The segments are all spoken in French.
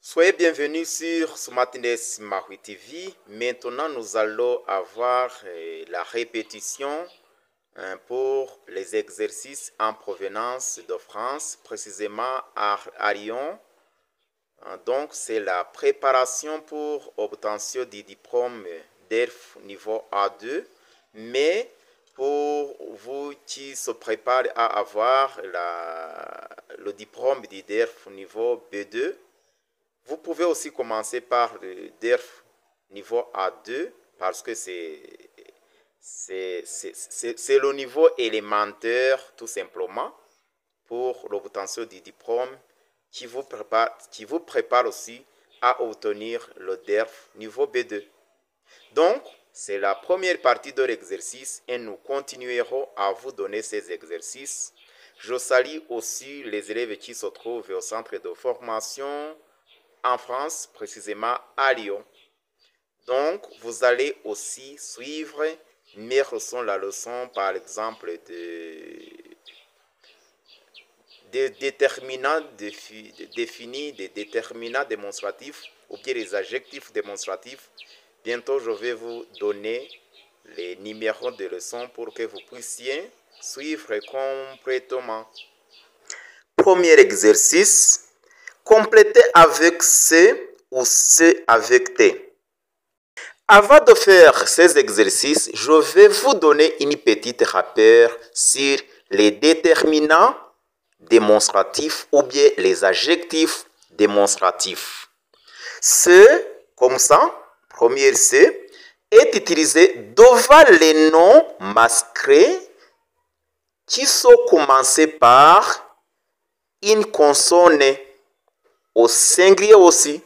Soyez bienvenus sur Smartness Maui TV. Maintenant, nous allons avoir la répétition pour les exercices en provenance de France, précisément à Lyon. Donc, c'est la préparation pour obtention du diplôme DERF niveau A2. Mais pour vous qui se préparent à avoir le diplôme du DERF niveau B2, vous pouvez aussi commencer par le DERF niveau A2 parce que c'est le niveau élémentaire tout simplement pour l'obtention du diplôme qui vous prépare aussi à obtenir le DERF niveau B2. Donc, c'est la première partie de l'exercice et nous continuerons à vous donner ces exercices. Je salue aussi les élèves qui se trouvent au centre de formation en France, précisément à Lyon. Donc, vous allez aussi suivre mes leçons, la leçon par exemple des déterminants définis, des déterminants démonstratifs ou bien les adjectifs démonstratifs. Bientôt, je vais vous donner les numéros de leçons pour que vous puissiez suivre complètement. Premier exercice. Complétez avec C ou C avec T. Avant de faire ces exercices, je vais vous donner une petite rappel sur les déterminants démonstratifs ou bien les adjectifs démonstratifs. C, comme ça, premier C, est utilisé devant les noms masqués qui sont commencés par une consonne. Au singulier aussi,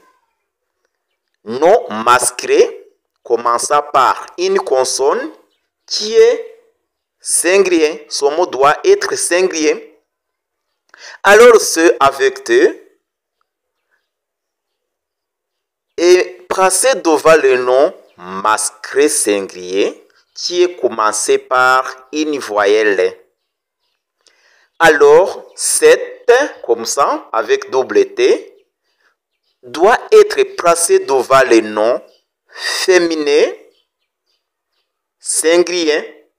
nom masqué commençant par une consonne qui est singulier. Son mot doit être singulier. Alors ce avec T est placé devant le nom masqué singulier qui est commencé par une voyelle. Alors, cette, comme ça, avec double T, doit être placé devant le nom féminin singulier.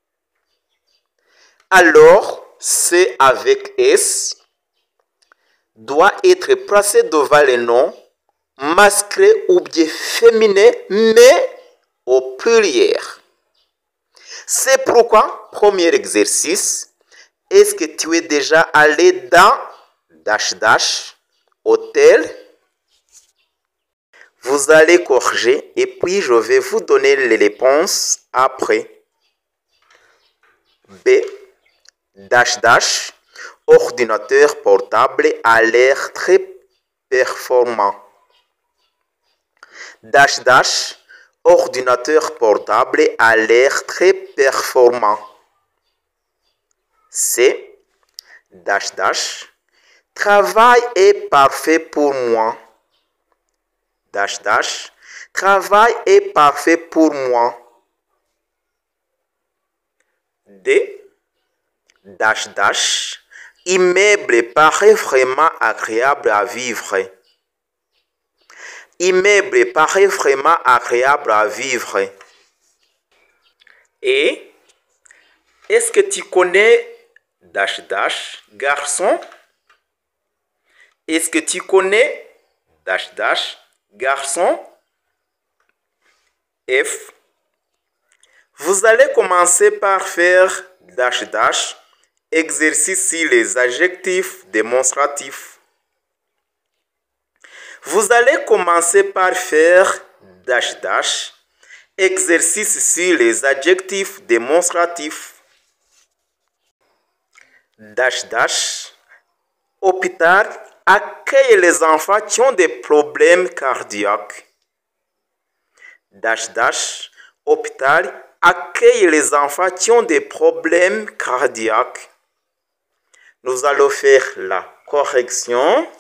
Alors, C avec S doit être placé devant le nom masculin ou bien féminin, mais au pluriel. C'est pourquoi, premier exercice, est-ce que tu es déjà allé dans hôtel? Vous allez corriger et puis je vais vous donner les réponses après. B. Ordinateur portable a l'air très performant. Ordinateur portable a l'air très performant. C. Travail est parfait pour moi. Travail est parfait pour moi. D. Immeuble paraît vraiment agréable à vivre. Immeuble paraît vraiment agréable à vivre. Et est-ce que tu connais garçon? Est-ce que tu connais garçon? F. Vous allez commencer par faire exercice sur les adjectifs démonstratifs. Vous allez commencer par faire exercice sur les adjectifs démonstratifs. Hôpital accueille les enfants qui ont des problèmes cardiaques. Hôpital accueille les enfants qui ont des problèmes cardiaques. Nous allons faire la correction.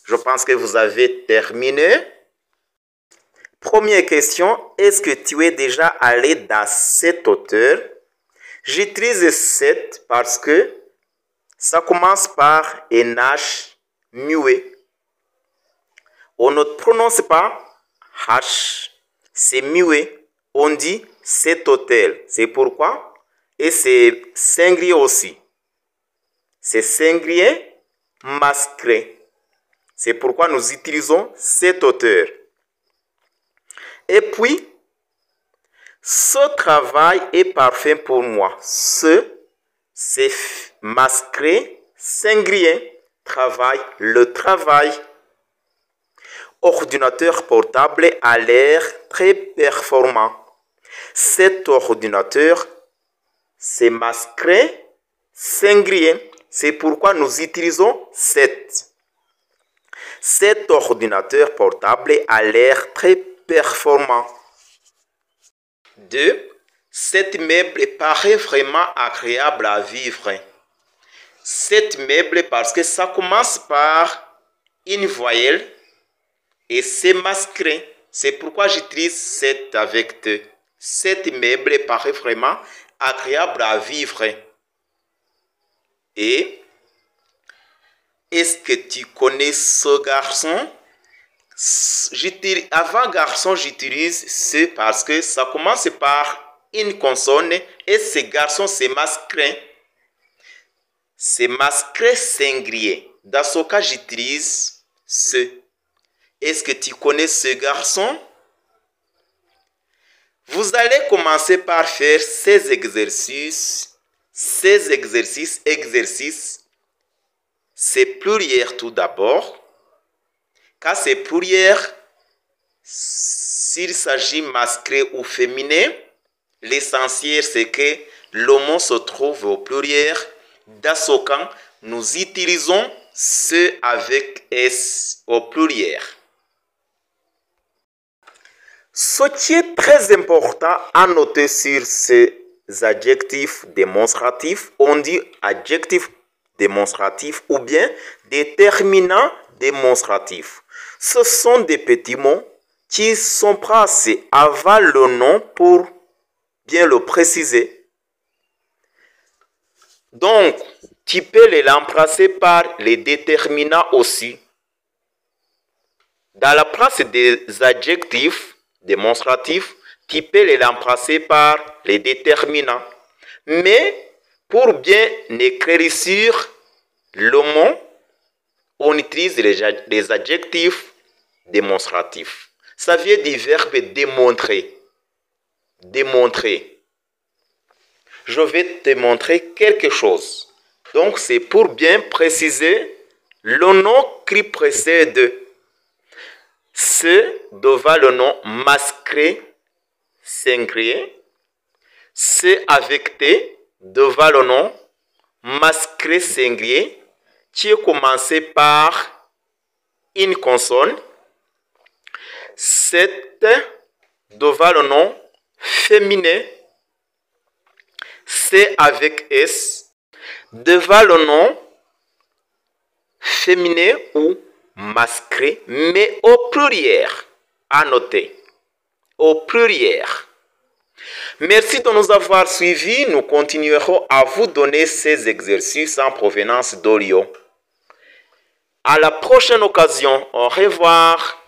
Je pense que vous avez terminé. Première question, est-ce que tu es déjà allé dans cet hôtel? J'utilise cette parce que ça commence par un H muet. On ne prononce pas H. C'est muet. On dit cet hôtel. C'est pourquoi. Et c'est singulier aussi. C'est singulier masqué. C'est pourquoi nous utilisons cet auteur. Et puis, ce travail est parfait pour moi. Ce, c'est masqué, singulier, travail, le travail. Ordinateur portable a l'air très performant. Cet ordinateur, c'est masqué, singulier. C'est pourquoi nous utilisons cet. Cet ordinateur portable a l'air très performant. 2. Cet meuble paraît vraiment agréable à vivre. Cet meuble, parce que ça commence par une voyelle et c'est masqué. C'est pourquoi j'utilise cet avec 2. Cet meuble paraît vraiment agréable à vivre. Et est-ce que tu connais ce garçon? Avant garçon, j'utilise ce parce que ça commence par une consonne et ce garçon, c'est masculin. C'est masculin singulier. Dans ce cas, j'utilise ce. Est-ce que tu connais ce garçon? Vous allez commencer par faire ces exercices. Ces exercices, c'est pluriel tout d'abord. Quand c'est pluriel, s'il s'agit masculin ou féminin, l'essentiel c'est que le mot se trouve au pluriel. Dans ce cas, nous utilisons ce avec S au pluriel. Ce qui est très important à noter sur ces adjectifs démonstratifs, on dit adjectif démonstratif ou bien déterminant démonstratif. Ce sont des petits mots qui sont placés avant le nom pour bien le préciser. Donc, tu peux les remplacer par les déterminants aussi. Dans la place des adjectifs démonstratifs, tu peux les remplacer par les déterminants. Mais pour bien écrire le mot, on utilise les adjectifs démonstratifs. Ça vient du verbe démontrer. Démontrer. Je vais te montrer quelque chose. Donc, c'est pour bien préciser le nom qui précède. Ce devant le nom masqué singulier. C'est avec T devant le nom masqué singulier qui est commencé par une consonne. C'est devant le nom féminin. C'est avec S devant le nom féminin ou masqué, mais au pluriel. À noter. Au pluriel. Merci de nous avoir suivis. Nous continuerons à vous donner ces exercices en provenance d'Olio. À la prochaine occasion. Au revoir.